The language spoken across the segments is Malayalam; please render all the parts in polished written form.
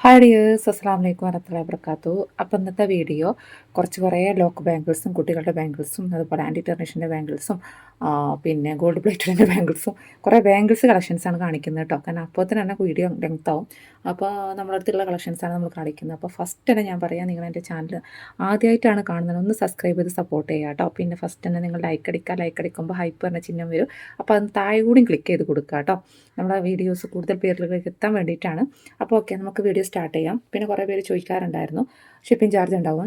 ഹായ് ഡിയേഴ്സ്, അസ്സലാമു അലൈക്കും വറഹ്മത്തുള്ളാഹി വബറകാതുഹു. അപ്പോൾ ഇന്നത്തെ വീഡിയോ കുറേ ലോക്ക് ബാംഗിൾസും കുട്ടികളുടെ ബാംഗിൾസും അതുപോലെ ആൻറ്റി ടെർണിഷിൻ്റെ ബാംഗിൾസും പിന്നെ ഗോൾഡ് പ്ലേറ്റഡിൻ്റെ ബാംഗിൾസും കുറേ ബാംഗിൾസ് കളക്ഷൻസാണ് കാണിക്കുന്നത് കേട്ടോ. കാരണം അപ്പോൾ തന്നെ വീഡിയോ ലെങ്ത് ആവും. അപ്പോൾ നമ്മുടെ അടുത്തുള്ള കളക്ഷൻസാണ് നമ്മൾ കാണിക്കുന്നത്. അപ്പോൾ ഫസ്റ്റ് തന്നെ ഞാൻ പറയാം, നിങ്ങൾ എൻ്റെ ചാനൽ ആദ്യമായിട്ടാണ് കാണുന്നത്, ഒന്ന് സബ്സ്ക്രൈബ് ചെയ്ത് സപ്പോർട്ട് ചെയ്യുക കേട്ടോ. പിന്നെ ഫസ്റ്റ് തന്നെ നിങ്ങൾ ലൈക്ക് അടിക്കുമ്പോൾ ഹൈപ്പ് പറഞ്ഞ ചിഹ്നം വരും. അപ്പോൾ അത് താഴെ കൂടി ക്ലിക്ക് ചെയ്ത് കൊടുക്കുക കേട്ടോ. നമ്മുടെ വീഡിയോസ് കൂടുതൽ പേരിലേക്ക് എത്താൻ വേണ്ടിയിട്ടാണ്. അപ്പോൾ ഓക്കെ, നമുക്ക് വീഡിയോ സ്റ്റാർട്ട് ചെയ്യാം. പിന്നെ കുറേ പേര് ചോദിക്കാറുണ്ടായിരുന്നു ഷിപ്പിംഗ് ചാർജ് ഉണ്ടാവും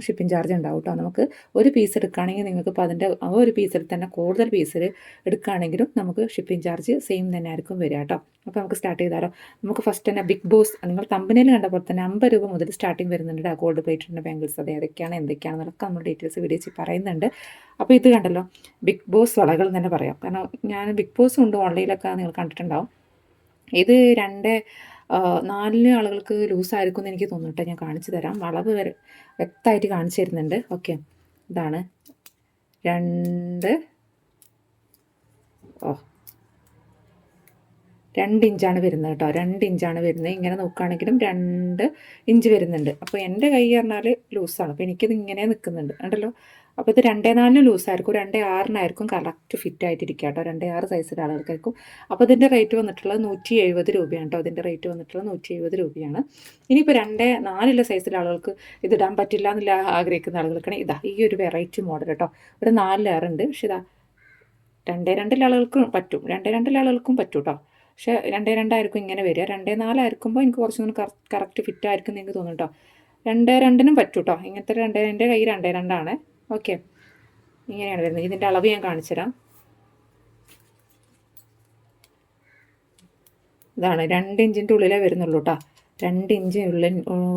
കേട്ടോ. നമുക്ക് ഒരു പീസ് എടുക്കുകയാണെങ്കിൽ നിങ്ങൾക്ക് ഇപ്പോൾ അതിൻ്റെ ആ ഒരു പീസിൽ തന്നെ കൂടുതൽ പീസിൽ എടുക്കുകയാണെങ്കിലും നമുക്ക് ഷിപ്പിംഗ് ചാർജ് സെയിം തന്നെ ആയിരിക്കും വരിക കേട്ടോ. അപ്പോൾ നമുക്ക് സ്റ്റാർട്ട് ചെയ്താലോ. നമുക്ക് ഫസ്റ്റ് തന്നെ ബിഗ് ബോസ്, നിങ്ങൾ തമ്പനയിൽ കണ്ടപ്പോൾ തന്നെ 50 രൂപ മുതൽ സ്റ്റാർട്ടിങ് വരുന്നുണ്ട് ഗോൾഡ് പ്ലേറ്റഡിൻ്റെ ബാംഗിൾസ്. അത് ഏതൊക്കെയാണ് എന്തൊക്കെയാണെന്നൊക്കെ നമ്മൾ ഡീറ്റെയിൽസ് വീഡിയോയിൽ പറയുന്നുണ്ട്. അപ്പോൾ ഇത് കണ്ടല്ലോ, ബിഗ് ബോസ് വളകൾ തന്നെ പറയാം. കാരണം ഞാൻ ബിഗ് ബോസ് ഉണ്ട് ഓൺലൈനിലൊക്കെ നിങ്ങൾ കണ്ടിട്ടുണ്ടാവും. ഇത് 4 ആളുകൾക്ക് ലൂസായിരിക്കും എന്ന് എനിക്ക് തോന്നുന്നു. ഞാൻ കാണിച്ചു തരാം. വളവ് വരെ വ്യക്തമായിട്ട് കാണിച്ചു തരുന്നുണ്ട്. ഓക്കെ, ഇതാണ് 2 ഇഞ്ചാണ് വരുന്നത് കേട്ടോ. 2 ഇഞ്ചാണ് വരുന്നത്. ഇങ്ങനെ നോക്കുകയാണെങ്കിലും 2 ഇഞ്ച് വരുന്നുണ്ട്. അപ്പോൾ എൻ്റെ കൈ പറഞ്ഞാൽ ലൂസാണ്. അപ്പോൾ എനിക്കിത് ഇങ്ങനെ നിൽക്കുന്നുണ്ട് കണ്ടല്ലോ. അപ്പോൾ ഇത് 2.4 ലൂസായിരിക്കും, 2.6 കറക്റ്റ് ഫിറ്റ് ആയിട്ടിരിക്കുക കേട്ടോ. 2.6 സൈസിലെ ആളുകൾക്കായിരിക്കും. അപ്പോൾ ഇതിൻ്റെ റേറ്റ് വന്നിട്ടുള്ളത് 170 രൂപയാണ് കേട്ടോ. ഇതിൻ്റെ റേറ്റ് വന്നിട്ടുള്ളത് 170 രൂപയാണ്. ഇനിയിപ്പോൾ 2.4 സൈസിലെ ആളുകൾക്ക് ഇതിടാൻ പറ്റില്ല എന്നുള്ള ആഗ്രഹിക്കുന്ന ആളുകൾക്കാണ് ഇതാ ഈ ഒരു വെറൈറ്റി മോഡൽ കേട്ടോ. ഒരു 4 ലെയർ ഉണ്ട്. പക്ഷേ ഇതാ 2.2 ആളുകൾക്കും പറ്റും, 2.2 ആളുകൾക്കും പറ്റും കേട്ടോ. പക്ഷേ 2.2 ഇങ്ങനെ വരിക. 2.4 എനിക്ക് കുറച്ചും കൂടി കറക്റ്റ് ഫിറ്റ് ആയിരിക്കും എന്ന് എനിക്ക് തോന്നുന്നു കേട്ടോ. 2.2 പറ്റും കേട്ടോ. ഇങ്ങനത്തെ എൻ്റെ കൈ 2.2. ഓക്കെ, ഇങ്ങനെയാണ് വരുന്നത്. ഇതിൻ്റെ അളവ് ഞാൻ കാണിച്ചുതരാം. ഇതാണ് 2 ഇഞ്ചിൻ്റെ ഉള്ളിലേ വരുന്നുള്ളൂ കേട്ടോ. 2 ഇഞ്ച്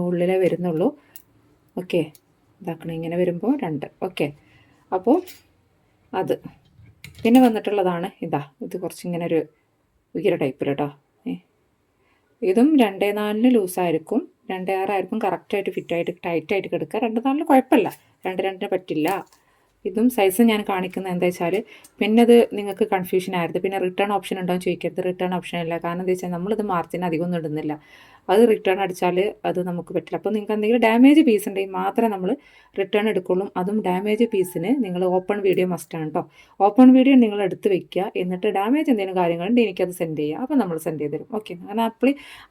ഉള്ളിലേ വരുന്നുള്ളൂ. ഓക്കെ, ഇതാക്കണം. ഇങ്ങനെ വരുമ്പോൾ 2. ഓക്കെ, അപ്പോൾ അത് പിന്നെ വന്നിട്ടുള്ളതാണ് ഇത് കുറച്ചിങ്ങനെ ഒരു ഉയര ടൈപ്പിൽ കേട്ടോ. ഇതും 2.4 ലൂസായിരിക്കും, 2.6 കറക്റ്റായിട്ട് ഫിറ്റായിട്ട് ടൈറ്റായിട്ട് കിടക്കുക. 2.4 കുഴപ്പമില്ല, 2.2 പറ്റില്ല. ഇതും സൈസ് ഞാൻ കാണിക്കുന്നത് എന്താ വെച്ചാൽ പിന്നെ അത് നിങ്ങൾക്ക് കൺഫ്യൂഷൻ ആയിരുന്നു. പിന്നെ റിട്ടേൺ ഓപ്ഷൻ ഉണ്ടോ എന്ന് ചോദിക്കരുത്. റിട്ടേൺ ഓപ്ഷൻ ഇല്ല. കാരണം എന്താ വെച്ചാൽ നമ്മളിത് മാർജിൻ അധികം ഒന്നും ഇടുന്നില്ല. അത് റിട്ടേൺ അടിച്ചാൽ അത് നമുക്ക് പറ്റില്ല. അപ്പോൾ നിങ്ങൾക്ക് എന്തെങ്കിലും ഡാമേജ് പീസ് ഉണ്ടെങ്കിൽ മാത്രമേ നമ്മൾ റിട്ടേൺ എടുക്കുള്ളൂ. അതും ഡാമേജ് പീസിന് നിങ്ങൾ ഓപ്പൺ വീഡിയോ മസ്റ്റാണ് കേട്ടോ. ഓപ്പൺ വീഡിയോ നിങ്ങൾ എടുത്ത് വെക്കുക. എന്നിട്ട് ഡാമേജ് എന്തെങ്കിലും കാര്യങ്ങളുണ്ടെങ്കിൽ എനിക്കത് സെൻഡ് ചെയ്യുക. അപ്പോൾ നമ്മൾ സെൻഡ് ചെയ്ത് തരും. ഓക്കെ, അങ്ങനെ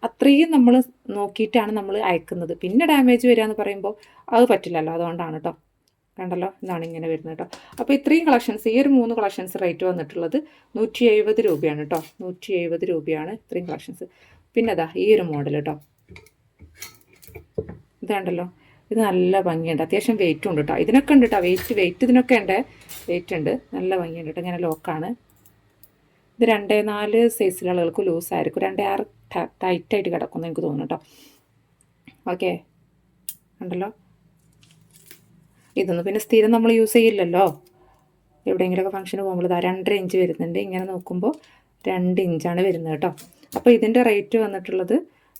അത്രയും നമ്മൾ നോക്കിയിട്ടാണ് നമ്മൾ അയക്കുന്നത്. പിന്നെ ഡാമേജ് വരിക എന്ന് പറയുമ്പോൾ അത് പറ്റില്ലല്ലോ. അതുകൊണ്ടാണ് കേട്ടോ. കണ്ടല്ലോ, ഇതാണ് ഇങ്ങനെ വരുന്നത് കേട്ടോ. അപ്പോൾ ഇത്രയും കളക്ഷൻസ്, ഈ ഒരു 3 കളക്ഷൻസ് റേറ്റ് വന്നിട്ടുള്ളത് 170 രൂപയാണ് കേട്ടോ. 170 രൂപയാണ് ഇത്രയും കളക്ഷൻസ്. പിന്നെ അതാ ഈ ഒരു മോഡൽ കേട്ടോ. ഇതാണ്ടല്ലോ, ഇത് നല്ല ഭംഗിയുണ്ട്. അത്യാവശ്യം വെയിറ്റും ഉണ്ട് കേട്ടോ. ഇതിനൊക്കെ ഉണ്ട് കേട്ടോ വെയിറ്റ് ഇതിനൊക്കെ ഉണ്ട്, വെയിറ്റ് ഉണ്ട്. നല്ല ഭംഗിയുണ്ട് കേട്ടോ. ഇങ്ങനെ ലോക്കാണ്. ഇത് 2.4 സൈസിലെ ആളുകൾക്ക് ലൂസായിരിക്കും, 2.6 ടൈറ്റായിട്ട് കിടക്കുമെന്ന് എനിക്ക് തോന്നുന്നു കേട്ടോ. ഓക്കെ, കണ്ടല്ലോ. ഇതൊന്നും പിന്നെ സ്ഥിരം നമ്മൾ യൂസ് ചെയ്യില്ലല്ലോ. എവിടെയെങ്കിലുമൊക്കെ ഫംഗ്ഷന് പോകുമ്പോൾ ഇതാ 2.5 ഇഞ്ച് വരുന്നുണ്ട്. ഇങ്ങനെ നോക്കുമ്പോൾ 2 ഇഞ്ചാണ് വരുന്നത് കേട്ടോ. അപ്പോൾ ഇതിൻ്റെ റേറ്റ് വന്നിട്ടുള്ളത്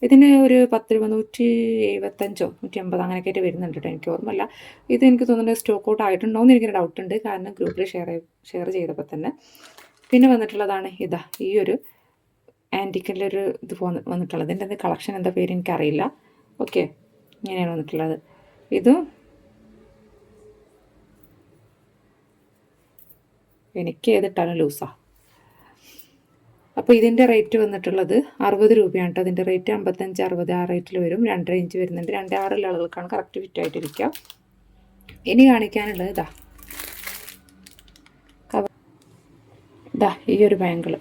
ഇതിന് ഒരു 10 രൂപ, 175 180 അങ്ങനെയൊക്കെ ആയിട്ട് വരുന്നുണ്ട് കേട്ടോ. എനിക്ക് ഓർമ്മയില്ല. ഇത് എനിക്ക് തോന്നുന്നത് സ്റ്റോക്ക് ഔട്ട് ആയിട്ടുണ്ടോ എന്ന് എനിക്കൊരു ഡൗട്ട് ഉണ്ട്. കാരണം ഗ്രൂപ്പിൽ ഷെയർ ചെയ്തപ്പോൾ തന്നെ. പിന്നെ വന്നിട്ടുള്ളതാണ് ഈ ഒരു ആൻറ്റിക്കിൻ്റെ ഒരു ഇത് വന്നിട്ടുള്ളത്. ഇതിൻ്റെ കളക്ഷൻ എന്താ പേര് എനിക്കറിയില്ല. ഓക്കെ, ഇങ്ങനെയാണ് വന്നിട്ടുള്ളത്. ഇതും എനിക്ക് ഏതിട്ടാലും ലൂസാണ്. അപ്പോൾ ഇതിൻ്റെ റേറ്റ് വന്നിട്ടുള്ളത് 60 രൂപയാണ് കേട്ടോ. അതിൻ്റെ റേറ്റ് 55 60 ആ റേറ്റിൽ വരും. 2.5 ഇഞ്ച് വരുന്നുണ്ട്. 2.6 ആളുകൾക്കാണ് കറക്റ്റ് ഫിറ്റായിട്ടിരിക്കുക. ഇനി കാണിക്കാനുള്ളത് ഈ ഒരു ബാങ്കിൾ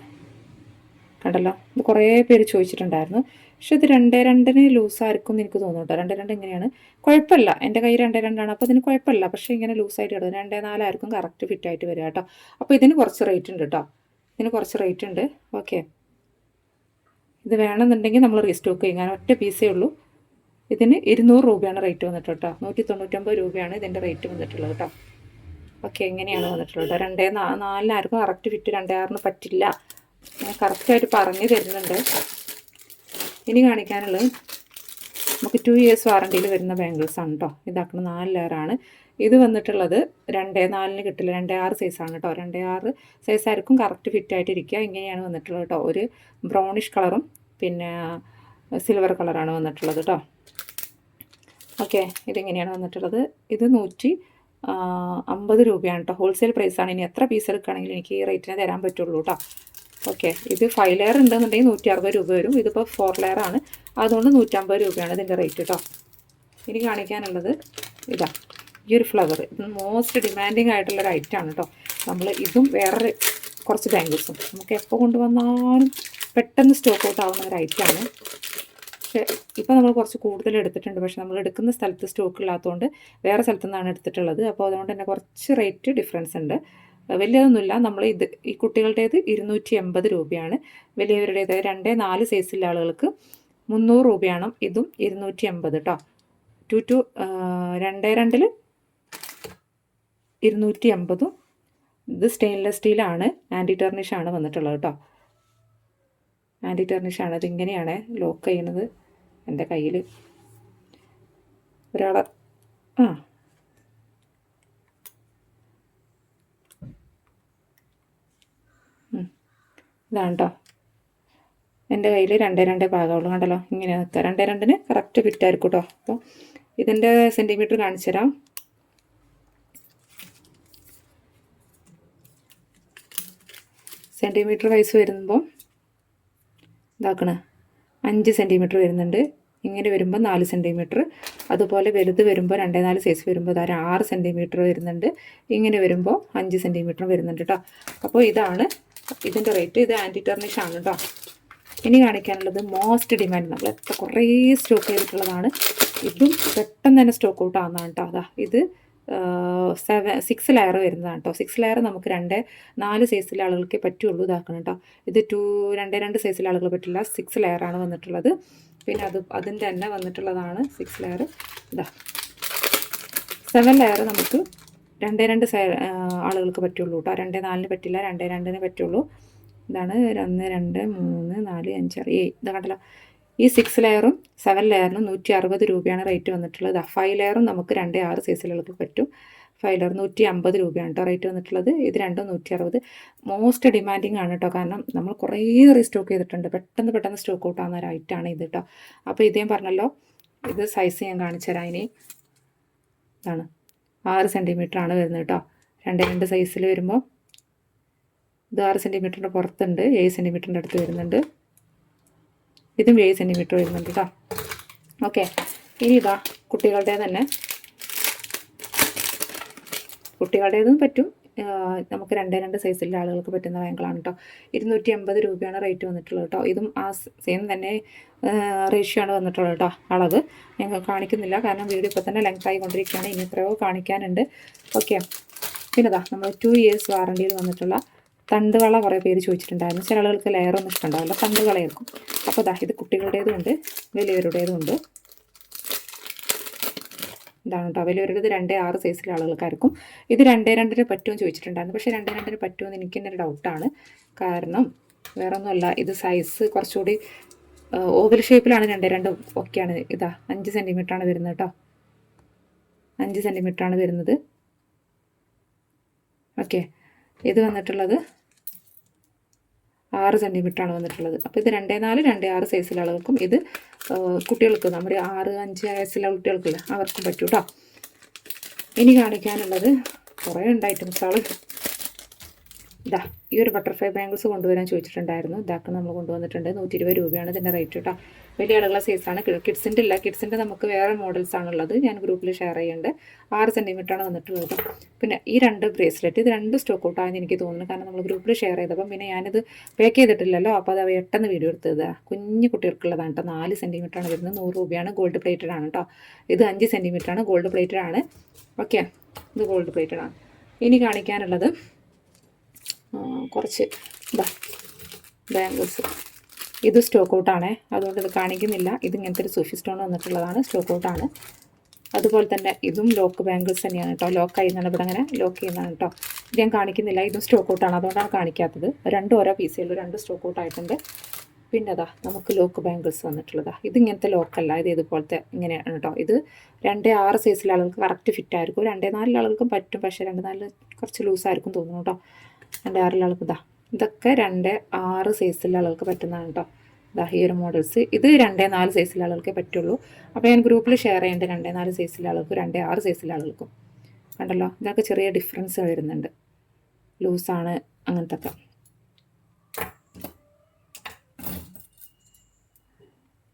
കണ്ടല്ലോ. ഇത് കുറേ പേര് ചോദിച്ചിട്ടുണ്ടായിരുന്നു. പക്ഷെ ഇത് 2.2 ലൂസായിരിക്കും എന്ന് എനിക്ക് തോന്നുന്നു കേട്ടോ. 2.2 ഇങ്ങനെയാണ്, കുഴപ്പമില്ല. എൻ്റെ കൈ 2.2 അപ്പോൾ ഇതിന് കുഴപ്പമില്ല. പക്ഷേ ഇങ്ങനെ ലൂസായിട്ട് കിടക്കും. 2.4 കറക്റ്റ് ഫിറ്റായിട്ട് വരിക കേട്ടോ. അപ്പോൾ ഇതിന് കുറച്ച് റേറ്റ് ഉണ്ട് കേട്ടോ. ഇതിന് കുറച്ച് റേറ്റ് ഉണ്ട്. ഓക്കെ, ഇത് വേണമെന്നുണ്ടെങ്കിൽ നമ്മൾ റീസ്റ്റോക്ക് ചെയ്യും. ഞാൻ ഒറ്റ പീസേ ഉള്ളൂ. ഇതിന് 200 രൂപയാണ് റേറ്റ് വന്നിട്ട് കേട്ടോ. 199 രൂപയാണ് ഇതിൻ്റെ റേറ്റ് വന്നിട്ടുള്ളത് കേട്ടോ. ഓക്കെ, ഇങ്ങനെയാണ് വന്നിട്ടുള്ളത്. 2.4 കറക്റ്റ് ഫിറ്റ്, 2.6 പറ്റില്ല. ഞാൻ കറക്റ്റായിട്ട് പറഞ്ഞു തരുന്നുണ്ട്. ഇനി കാണിക്കാനുള്ളത് നമുക്ക് 2 ഇയേഴ്സ് വാറണ്ടിയിൽ വരുന്ന ബാംഗിൾസ് ആണ് കേട്ടോ. ഇതാക്കണം 4 ലെയറാണ്. ഇത് വന്നിട്ടുള്ളത് 2.4 കിട്ടില്ല, 2.6 സൈസാണ് കേട്ടോ. 2.6 സൈസായിരിക്കും കറക്റ്റ് ഫിറ്റായിട്ടിരിക്കുക. ഇങ്ങനെയാണ് വന്നിട്ടുള്ളത് കേട്ടോ. ഒരു ബ്രൗണിഷ് കളറും പിന്നെ സിൽവർ കളറാണ് വന്നിട്ടുള്ളത് കേട്ടോ. ഓക്കെ, ഇതിങ്ങനെയാണ് വന്നിട്ടുള്ളത്. ഇത് 150 രൂപയാണ് കേട്ടോ. ഹോൾസെയിൽ പ്രൈസാണ്. ഇനി എത്ര പീസ് എടുക്കുകയാണെങ്കിലും എനിക്ക് ഈ റേറ്റിന് തരാൻ പറ്റുള്ളൂ കേട്ടോ. ഓക്കെ, ഇത് 5 ലെയർ ഉണ്ടെന്നുണ്ടെങ്കിൽ 160 രൂപ വരും. ഇതിപ്പോൾ 4 ലെയർ ആണ്, അതുകൊണ്ട് 150 രൂപയാണ് ഇതിൻ്റെ റേറ്റ് കേട്ടോ. ഇനി കാണിക്കാനുള്ളത് ഇതാ, ഈ ഒരു ഫ്ലവർ. ഇത് മോസ്റ്റ് ഡിമാൻഡിങ് ആയിട്ടുള്ളൊരു ഐറ്റമാണ് കേട്ടോ. നമ്മൾ ഇതും വേറെ കുറച്ച് ബാംഗിൾസും നമുക്ക് എപ്പോൾ കൊണ്ടുവന്നാലും പെട്ടെന്ന് സ്റ്റോക്ക് ഔട്ട് ആവുന്ന ഒരു ഐറ്റമാണ്. പക്ഷേ ഇപ്പോൾ നമ്മൾ കുറച്ച് കൂടുതൽ എടുത്തിട്ടുണ്ട്. പക്ഷേ നമ്മൾ എടുക്കുന്ന സ്ഥലത്ത് സ്റ്റോക്ക് ഇല്ലാത്തതുകൊണ്ട് വേറെ സ്ഥലത്തു നിന്നാണ് എടുത്തിട്ടുള്ളത്. അപ്പോൾ അതുകൊണ്ട് തന്നെ കുറച്ച് റേറ്റ് ഡിഫറൻസ് ഉണ്ട്. വലിയതൊന്നുമില്ല. നമ്മൾ ഈ കുട്ടികളുടേത് 280 രൂപയാണ്. വലിയവരുടേത് 2-4 സൈസിലെ ആളുകൾക്ക് 300 രൂപയാണ്. ഇതും 280 കേട്ടോ. 2-2 250. ഇത് സ്റ്റെയിൻലെസ് സ്റ്റീലാണ്, ആൻറ്റി ടെർണിഷാണ് വന്നിട്ടുള്ളത് കേട്ടോ. ആൻറ്റി ടെർണിഷാണ്. ഇതിങ്ങനെയാണ് ലോക്ക് ചെയ്യുന്നത്. എൻ്റെ കയ്യിൽ ഒരാളെ ഇതാണ് കേട്ടോ. എൻ്റെ കയ്യിൽ 2-2 ഭാഗമുള്ളൂ. കണ്ടല്ലോ, ഇങ്ങനെ നിൽക്കുക. 2-2 കറക്റ്റ് ഫിറ്റായിരിക്കും കേട്ടോ. അപ്പോൾ ഇതിൻ്റെ സെൻറ്റിമീറ്റർ കാണിച്ചു തരാം. സെൻറ്റിമീറ്റർ വൈസ് വരുമ്പോൾ ഇതാക്കണ 5 സെൻറ്റിമീറ്റർ വരുന്നുണ്ട്. ഇങ്ങനെ വരുമ്പോൾ 4 സെൻറ്റിമീറ്റർ. അതുപോലെ വലുത് വരുമ്പോൾ 2-4 സൈസ് വരുമ്പോൾ 6 സെൻറ്റിമീറ്റർ വരുന്നുണ്ട്. ഇങ്ങനെ വരുമ്പോൾ 5 സെൻറ്റിമീറ്റർ വരുന്നുണ്ട് കേട്ടോ. അപ്പോൾ ഇതാണ് ഇതിൻ്റെ റേറ്റ്. ഇത് ആൻറ്റി ടെർണിഷാണ് കേട്ടോ. ഇനി കാണിക്കാനുള്ളത് മോസ്റ്റ് ഡിമാൻഡ്, നമ്മൾ കുറേ സ്റ്റോക്ക് ചെയ്തിട്ടുള്ളതാണ്. ഇതും പെട്ടെന്ന് തന്നെ സ്റ്റോക്ക് ഔട്ട് ആവുന്നതാണ് കേട്ടോ. അതാ, ഇത് 6 ലെയർ വരുന്നതാണ് കേട്ടോ. 6 ലെയർ നമുക്ക് 2-4 സൈസിലെ ആളുകൾക്ക് പറ്റുള്ളൂ. ഇതാക്കണം കേട്ടോ. ഇത് 2-2 സൈസിലെ ആളുകൾ പറ്റില്ല. 6 ലെയറാണ് വന്നിട്ടുള്ളത്. പിന്നെ അതിൻ്റെ തന്നെ വന്നിട്ടുള്ളതാണ് 6 ലെയർ. ഇതാ 7 ലെയർ നമുക്ക് 2-2 ആളുകൾക്ക് പറ്റുള്ളൂ കേട്ടോ. 2-4 പറ്റില്ല, 2-2 പറ്റുള്ളൂ. ഇതാണ് 1, 2, 3, 4, 5, 6, 7. ഇതാ കണ്ടല്ലോ. ഈ 6 ലെയറും 7 ലെയറിനും 160 രൂപയാണ് റേറ്റ് വന്നിട്ടുള്ളത്. 5 ലെയറും നമുക്ക് 2-6 സൈസിലുള്ളത് പറ്റും. 5 ലെയർ 150 രൂപയാണ് കേട്ടോ റേറ്റ് വന്നിട്ടുള്ളത്. ഇത് രണ്ടും 160. മോസ്റ്റ് ഡിമാൻഡിങ് ആണ് കേട്ടോ. കാരണം നമ്മൾ കുറേ റീസ്റ്റോക്ക് ചെയ്തിട്ടുണ്ട്. പെട്ടെന്ന് സ്റ്റോക്ക് ഔട്ട് ആവുന്ന ഒരു ഐറ്റമാണ് ഇത് കേട്ടോ. അപ്പോൾ ഇത് ഞാൻ പറഞ്ഞല്ലോ, ഇത് സൈസ് ഞാൻ കാണിച്ചു തരാം. ഇനി ഇതാണ് 6 സെൻറ്റിമീറ്റർ ആണ് വരുന്നത് കേട്ടോ. 2-2 സൈസിൽ വരുമ്പോൾ ഇത് 6 സെൻറ്റിമീറ്ററിൻ്റെ പുറത്തുണ്ട്. 7 സെൻറ്റിമീറ്ററിൻ്റെ അടുത്ത് വരുന്നുണ്ട്. ഇതും 7 സെൻറ്റിമീറ്റർ വരുന്നുണ്ട് കേട്ടോ. ഓക്കെ, ഇനി ഇതാ കുട്ടികളുടേതും പറ്റും. നമുക്ക് 2-2 സൈസിലുള്ള ആളുകൾക്ക് പറ്റുന്ന ബാങ്കുകളാണ് കേട്ടോ. 280 രൂപയാണ് റേറ്റ് വന്നിട്ടുള്ളത് കേട്ടോ. ഇതും ആ സെയിം തന്നെ റേഷ്യോ ആണ് വന്നിട്ടുള്ളത് കേട്ടോ. അളവ് ഞങ്ങൾ കാണിക്കുന്നില്ല, കാരണം വീഡിയോ ഇപ്പോൾ തന്നെ ലെങ്ത് ആയിക്കൊണ്ടിരിക്കുകയാണ്. ഇനി എത്രയോ കാണിക്കാനുണ്ട്. ഓക്കെ, പിന്നെ ഇതാ നമ്മൾ 2 ഇയേഴ്സ് വാറണ്ടിയിൽ വന്നിട്ടുള്ള തണ്ടുകള കുറേ പേര് ചോദിച്ചിട്ടുണ്ടായിരുന്നു. ചില ആളുകൾക്ക് ലെയറൊന്നും ഇഷ്ടമുണ്ടാവില്ല, തണ്ടുകളയായിരിക്കും. അപ്പോൾ ഇതാ, ഇത് കുട്ടികളുടേതും ഉണ്ട്, വലിയവരുടേതും ഉണ്ട്. ഇതാണ് കേട്ടോ. വലിയവരുടേത് 2-6 സൈസിലെ ആളുകൾക്കായിരിക്കും. ഇത് 2-2 പറ്റുമെന്ന് ചോദിച്ചിട്ടുണ്ടായിരുന്നു. പക്ഷേ 2-2 പറ്റുമെന്ന് എനിക്ക് തന്നെ ഒരു ഡൗട്ടാണ്. കാരണം വേറെ ഒന്നുമല്ല, ഇത് സൈസ് കുറച്ചുകൂടി ഓവൽ ഷേപ്പിലാണ്. 2-2 ഒക്കെയാണ്. ഇതാ 5 സെൻറ്റിമീറ്ററാണ് വരുന്നത് കേട്ടോ. 5 സെൻറ്റിമീറ്ററാണ് വരുന്നത്. ഓക്കെ, ഇത് വന്നിട്ടുള്ളത് 6 സെൻറ്റിമീറ്ററാണ് വന്നിട്ടുള്ളത്. അപ്പോൾ ഇത് 2-4, 2-6 സൈസിലെ ആളുകൾക്കും, ഇത് കുട്ടികൾക്ക് നമ്മുടെ 6-5 വയസ്സിലെ കുട്ടികൾക്കില്ല അവർക്കും പറ്റും കേട്ടോ. ഇനി കാണിക്കാനുള്ളത് കുറേ ഉണ്ട് ഐറ്റംസുകൾ. ഇതാ, ഈ ഒരു ബട്ടർഫ്ലൈ ബാംഗിൾസ് കൊണ്ടുവരാൻ ചോദിച്ചിട്ടുണ്ടായിരുന്നു. ഇതാക്കി നമ്മൾ കൊണ്ടുവന്നിട്ടുണ്ട്. 120 രൂപയാണ് ഇതിൻ്റെ റേറ്റ് കേട്ടോ. വലിയ ആളുകളുടെ സൈസാണ്. കിഡ്സിൻ്റെ ഇല്ല. കിഡ്സിൻ്റെ നമുക്ക് വേറെ മോഡൽസാണുള്ളത്. ഞാൻ ഗ്രൂപ്പിൽ ഷെയർ ചെയ്യുന്നുണ്ട്. 6 സെൻറ്റിമീറ്ററാണ് വന്നിട്ടുള്ളത് കേട്ടോ. പിന്നെ ഈ 2 ബ്രേസ്ലെറ്റ്, ഇത് 2 സ്റ്റോക്ക് ഔട്ടാണെന്ന് എനിക്ക് തോന്നുന്നു. കാരണം നമ്മൾ ഗ്രൂപ്പിൽ ഷെയർ ചെയ്തപ്പം പിന്നെ ഞാനിത് പാക്ക് ചെയ്തിട്ടില്ലല്ലോ. അപ്പോൾ അത് പെട്ടെന്ന് വീഡിയോ എടുത്തത്. കുഞ്ഞു കുട്ടികൾക്കുള്ളതാണ് കേട്ടോ. 4 സെൻറ്റിമീറ്ററാണ് വരുന്നത്. 100 രൂപയാണ്. ഗോൾഡ് പ്ലേറ്റഡ് ആണ് കേട്ടോ. ഇത് 5 സെൻറ്റിമീറ്ററാണ്. ഗോൾഡ് പ്ലേറ്റഡ് ആണ്. ഓക്കെ, ഇത് ഗോൾഡ് പ്ലേറ്റഡ് ആണ്. ഇനി കാണിക്കാനുള്ളത് കുറച്ച് ബാംഗിൾസ്. ഇത് സ്റ്റോക്ക് ഔട്ടാണ്, അതുകൊണ്ട് ഇത് കാണിക്കുന്നില്ല. ഇതിങ്ങനത്തെ ഒരു സൂഫി സ്റ്റോൺ വന്നിട്ടുള്ളതാണ്. സ്റ്റോക്ക് ഔട്ടാണ്. അതുപോലെ തന്നെ ഇതും ലോക്ക് ബാംഗിൾസ് തന്നെയാണ് കേട്ടോ. ലോക്ക് ചെയ്യുന്നതാണ്. ഇവിടെ അങ്ങനെ ലോക്ക് ചെയ്യുന്നതാണ് കേട്ടോ. ഇത് ഞാൻ കാണിക്കുന്നില്ല. ഇതും സ്റ്റോക്ക് ഔട്ടാണ്, അതുകൊണ്ടാണ് കാണിക്കാത്തത്. 2 ഓരോ പീസുള്ളൂ. 2 സ്റ്റോക്ക് ഔട്ട് ആയിട്ടുണ്ട്. പിന്നെ അതാ നമുക്ക് ലോക്ക് ബാംഗിൾസ് വന്നിട്ടുള്ളതാണ്. ഇതിങ്ങനത്തെ ലോക്കല്ല, ഇത് ഇതുപോലത്തെ ഇങ്ങനെയാണ് കേട്ടോ. ഇത് 2-6 സൈസിലെ ആളുകൾക്ക് കറക്റ്റ് ഫിറ്റ് ആയിരിക്കും. 2-4 ആളുകൾക്കും പറ്റും, പക്ഷേ 2-4 കുറച്ച് ലൂസായിരിക്കും തോന്നുന്നു കേട്ടോ. 2-6 ആളുകൾക്ക് ഇതൊക്കെ 2-6 സൈസിലെ ആളുകൾക്ക് പറ്റുന്നതാണ് കേട്ടോ. ഇതാ ഈ ഒരു മോഡൽസ്. ഇത് 2-4 സൈസിലെ ആളുകൾക്കേ പറ്റുള്ളൂ. അപ്പോൾ ഞാൻ ഗ്രൂപ്പിൽ ഷെയർ ചെയ്യേണ്ടത് 2-4 സൈസിലെ ആളുകൾക്കും 2-6 സൈസിലെ ആളുകൾക്കും. കണ്ടല്ലോ, ഇതൊക്കെ ചെറിയ ഡിഫറൻസ് വരുന്നുണ്ട്, ലൂസാണ് അങ്ങനത്തെ ഒക്കെ.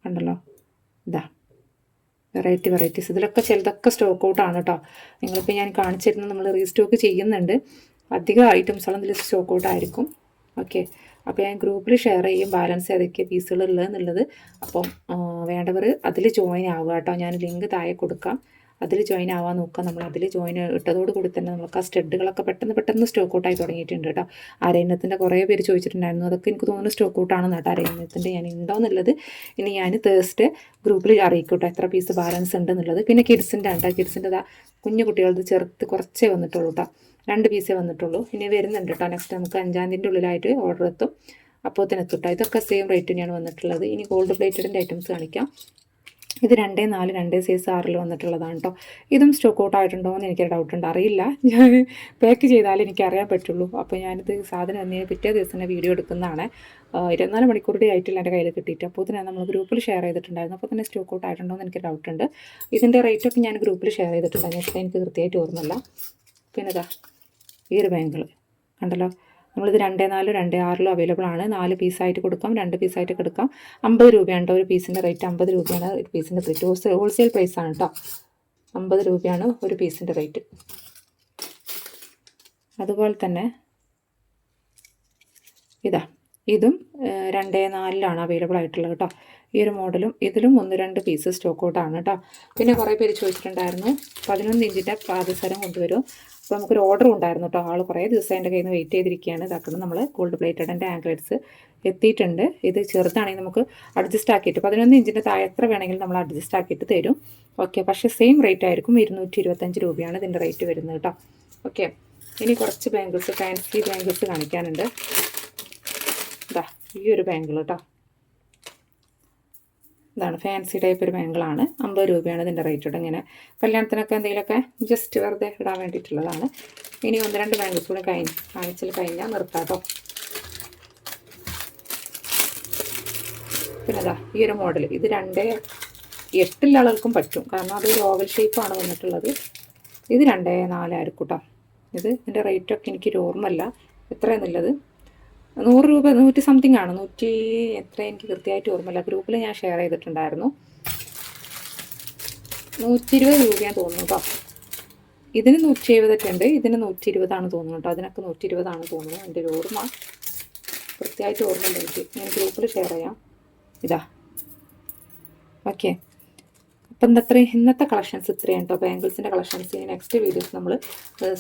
കണ്ടല്ലോ, ഇതാ വെറൈറ്റീസ്. ഇതിലൊക്കെ ചിലതൊക്കെ സ്റ്റോക്ക് ഔട്ടാണ് കേട്ടോ. നിങ്ങളിപ്പോൾ ഞാൻ കാണിച്ചിരുന്നത് നമ്മൾ റീസ്റ്റോക്ക് ചെയ്യുന്നുണ്ട്. അധികം ഐറ്റംസുകളും ഇതിൽ സ്റ്റോക്ക് ഔട്ടായിരിക്കും. ഓക്കെ, അപ്പോൾ ഞാൻ ഗ്രൂപ്പിൽ ഷെയർ ചെയ്യും ബാലൻസ് ഏതൊക്കെ പീസുകൾ ഉള്ളതെന്നുള്ളത്. അപ്പം വേണ്ടവർ അതിൽ ജോയിൻ ആവുക കേട്ടോ. ഞാൻ ലിങ്ക് താഴെ കൊടുക്കാം, അതിൽ ജോയിൻ ആവാൻ നോക്കാം. നമ്മൾ അതിൽ ജോയിൻ ഇട്ടതോട് കൂടി തന്നെ നമുക്ക് ആ സ്റ്റഡുകളൊക്കെ പെട്ടെന്ന് സ്റ്റോക്ക് ഔട്ടായി തുടങ്ങിയിട്ടുണ്ട് കേട്ടോ. അരയന്നത്തിൻ്റെ കുറേ പേര് ചോദിച്ചിട്ടുണ്ടായിരുന്നു. അതൊക്കെ എനിക്ക് തോന്നുന്നു സ്റ്റോക്ക് ഔട്ടാണെന്ന് കേട്ടോ. അരയന്നത്തിൻ്റെ ഞാൻ ഉണ്ടോ എന്നുള്ളത് ഇനി ഞാൻ തേഴ്സ്ഡേ ഗ്രൂപ്പിൽ അറിയിക്കും കേട്ടോ, എത്ര പീസ് ബാലൻസ് ഉണ്ടെന്നുള്ളത്. പിന്നെ കിഡ്സിൻ്റെ ഉണ്ട്, കിഡ്സിൻ്റെ കുഞ്ഞു കുട്ടികളത് ചെറുത്ത് കുറച്ചേ വന്നിട്ടുള്ളൂ കേട്ടോ, 2 പീസേ വന്നിട്ടുള്ളൂ. ഇനി വരുന്നുണ്ട് കേട്ടോ. നെക്സ്റ്റ് നമുക്ക് 5-ാം തീയതിൻ്റെ ഉള്ളിലായിട്ട് ഓർഡർ എത്തും. അപ്പോൾ എത്തും. ഇതൊക്കെ സെയിം റേറ്റ് തന്നെയാണ് വന്നിട്ടുള്ളത്. ഇനി ഗോൾഡ് പ്ലേറ്റഡിൻ്റെ ഐറ്റംസ് കാണിക്കാം. ഇത് 2-4 2 സൈസ് 6 വന്നിട്ടുള്ളതാണ് കേട്ടോ. ഇതും സ്റ്റോക്ക് ഔട്ട് ആയിട്ടുണ്ടോ എന്ന് എനിക്കൊരു ഡൗട്ടുണ്ട്, അറിയില്ല. ഞാൻ പാക്ക് ചെയ്താലേ എനിക്ക് അറിയാൻ പറ്റുള്ളൂ. അപ്പോൾ ഞാനിത് സാധനം എന്നതിന് പിറ്റേ ദിവസം തന്നെ വീഡിയോ എടുക്കുന്നതാണ്. 24 മണിക്കൂറുടെ ആയിട്ടില്ല എൻ്റെ കയ്യിൽ കിട്ടിയിട്ട്. അപ്പോൾ തന്നെ നമ്മൾ ഗ്രൂപ്പിൽ ഷെയർ ചെയ്തിട്ടുണ്ടായിരുന്നു. അപ്പോൾ തന്നെ സ്റ്റോക്ക് ഔട്ട് ആയിട്ടുണ്ടോ എന്ന് എനിക്ക് ഡൗട്ടുണ്ട്. ഇതിൻ്റെ റേറ്റൊക്കെ ഞാൻ ഗ്രൂപ്പിൽ ഷെയർ ചെയ്തിട്ടുണ്ടായിരുന്നു, പക്ഷേ എനിക്ക് കൃത്യമായിട്ട് ഓർമ്മയില്ല. പിന്നെ ഇതാ ഈ ഒരു ബാങ്കിൾ കണ്ടല്ലോ, നമ്മളിത് 2-4 2-6 അവൈലബിൾ ആണ്. 4 പീസായിട്ട് കൊടുക്കാം, 2 പീസായിട്ട് എടുക്കാം. 50 രൂപയാണ് കേട്ടോ ഒരു പീസിൻ്റെ റേറ്റ്. 50 രൂപയാണ് ഒരു പീസിൻ്റെ റേറ്റ്. ഹോൾസെയിൽ പ്രൈസാണ് കേട്ടോ. 50 രൂപയാണ് ഒരു പീസിൻ്റെ റേറ്റ്. അതുപോലെ തന്നെ ഇതാ ഇതും 2-4 അവൈലബിൾ ആയിട്ടുള്ളത് കേട്ടോ. ഈ ഒരു മോഡലും ഇതിലും 1-2 പീസ് സ്റ്റോക്ക് ഔട്ടാണ് കേട്ടോ. പിന്നെ കുറേ പേര് ചോദിച്ചിട്ടുണ്ടായിരുന്നു 11 ഇഞ്ചിൻ്റെ പാദസരം കൊണ്ടുവരും. അപ്പോൾ നമുക്കൊരു ഓർഡർ ഉണ്ടായിരുന്നു കേട്ടോ. ആൾ കുറേ ദിവസം എൻ്റെ കയ്യിൽ നിന്ന് വെയിറ്റ് ചെയ്തിരിക്കുകയാണ്. ഇതാക്കുന്നത് നമ്മൾ ഗോൾഡ് പ്ലേറ്റഡിൻ്റെ ആംഗ്ലേറ്റ്സ് എത്തിയിട്ടുണ്ട്. ഇത് ചെറുതാണെങ്കിൽ നമുക്ക് അഡ്ജസ്റ്റ് ആക്കിയിട്ട് 11 ഇഞ്ചിൻ്റെ താഴെ എത്ര വേണമെങ്കിലും നമ്മൾ അഡ്ജസ്റ്റ് ആക്കിയിട്ട് തരും. ഓക്കെ, പക്ഷേ സെയിം റേറ്റ് ആയിരിക്കും. 225 രൂപയാണ് ഇതിൻ്റെ റേറ്റ് വരുന്നത് കേട്ടോ. ഓക്കെ, ഇനി കുറച്ച് ബാംഗിൾസ്, ഫാൻസി ബാംഗിൾസ് കാണിക്കാനുണ്ട്. ഇതാ ഈ ഒരു ബാംഗിൾ കേട്ടോ, ഇതാണ് ഫാൻസി ടൈപ്പ് ഒരു ബാംഗിളാണ്. 50 രൂപയാണ് ഇതിൻ്റെ റേറ്റ് കേട്ടോ. ഇങ്ങനെ കല്യാണത്തിനൊക്കെ എന്തെങ്കിലുമൊക്കെ ജസ്റ്റ് വെറുതെ ഇടാൻ വേണ്ടിയിട്ടുള്ളതാണ്. ഇനി 1-2 ബാംഗിൾസ് കൂടെ കാണിച്ചിൽ കഴിഞ്ഞാൽ നിർത്താം കേട്ടോ. പിന്നെ അതാ ഈ ഒരു മോഡൽ, ഇത് 2-8 ആളുകൾക്കും പറ്റും, കാരണം അതൊരു ഓവൽ ഷേപ്പാണ് വന്നിട്ടുള്ളത്. ഇത് 2-4 ആയിരിക്കും കേട്ടോ. ഇതിൻ്റെ റേറ്റൊക്കെ എനിക്കൊരു ഓർമ്മയില്ല എത്രയെന്നുള്ളത്. 100 രൂപ 100 സംതിങ് ആണ്, 100 എത്ര എനിക്ക് കൃത്യമായിട്ട് ഓർമ്മയില്ല. ഗ്രൂപ്പിൽ ഞാൻ ഷെയർ ചെയ്തിട്ടുണ്ടായിരുന്നു. 120 രൂപയാന്ന് തോന്നുന്നു കേട്ടോ. ഇതിന് 170 ഉണ്ട്, ഇതിന് 120 തോന്നുന്നു കേട്ടോ. അതിനൊക്കെ 120 തോന്നുന്നു. എൻ്റെ ഒരു ഓർമ്മ കൃത്യമായിട്ട് ഓർമ്മയില്ല എനിക്ക്. ഞാൻ ഗ്രൂപ്പിൽ ഷെയർ ചെയ്യാം. ഇതാ ഓക്കെ. അപ്പം ഇന്നത്തെ കളക്ഷൻസ് ഇത്രയാണ് കേട്ടോ, ബാംഗിൾസിൻ്റെ കളക്ഷൻസ്. ഇനി നെക്സ്റ്റ് വീഡിയോസ് നമ്മൾ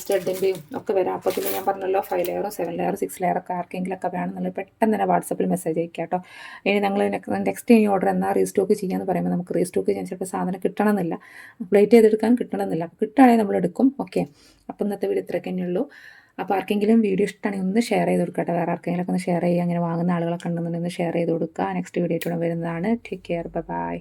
സ്റ്റഡിൻ്റെയും ഒക്കെ വരാം. അപ്പോൾ പിന്നെ ഞാൻ പറഞ്ഞല്ലോ 5 ലെയറോ 7 ലെയറോ 6 ലെയറൊക്കെ ആർക്കെങ്കിലൊക്കെ വേണമെന്നുള്ളത് പെട്ടെന്ന് തന്നെ വാട്സപ്പിൽ മെസ്സേജ് അയക്കാം കേട്ടോ. ഇനി ഞങ്ങൾ നെക്സ്റ്റ് ഇനി ഓർഡർ എന്നാൽ റീസ്റ്റോക്ക് ചെയ്യാമെന്ന് പറയുമ്പോൾ നമുക്ക് റീസ്റ്റോക്ക് ചെയ്യാൻ ചിലപ്പോൾ സാധനം കിട്ടണമെന്നില്ല, അപ്ഡേറ്റ് ചെയ്തെടുക്കാൻ കിട്ടണമെന്നില്ല. അപ്പോൾ കിട്ടുകയാണെങ്കിൽ നമ്മൾ എടുക്കും. ഓക്കെ, അപ്പോൾ ഇന്നത്തെ വീഡിയോ ഇത്രയൊക്കെ തന്നെയുള്ളൂ. അപ്പോൾ ആർക്കെങ്കിലും വീഡിയോ ഇഷ്ടമാണെങ്കിൽ ഒന്ന് ഷെയർ ചെയ്ത് കൊടുക്കട്ടെ. വേറെ ആർക്കെങ്കിലൊക്കെ ഒന്ന് ഷെയർ ചെയ്യുക, അങ്ങനെ വാങ്ങുന്ന ആളുകളൊക്കെ ഉണ്ടെന്നുണ്ടെങ്കിൽ ഒന്ന് ഷെയർ ചെയ്ത് കൊടുക്കുക. നെക്സ്റ്റ് വീഡിയോ ആയിട്ട് വരുന്നതാണ്. Take care, by.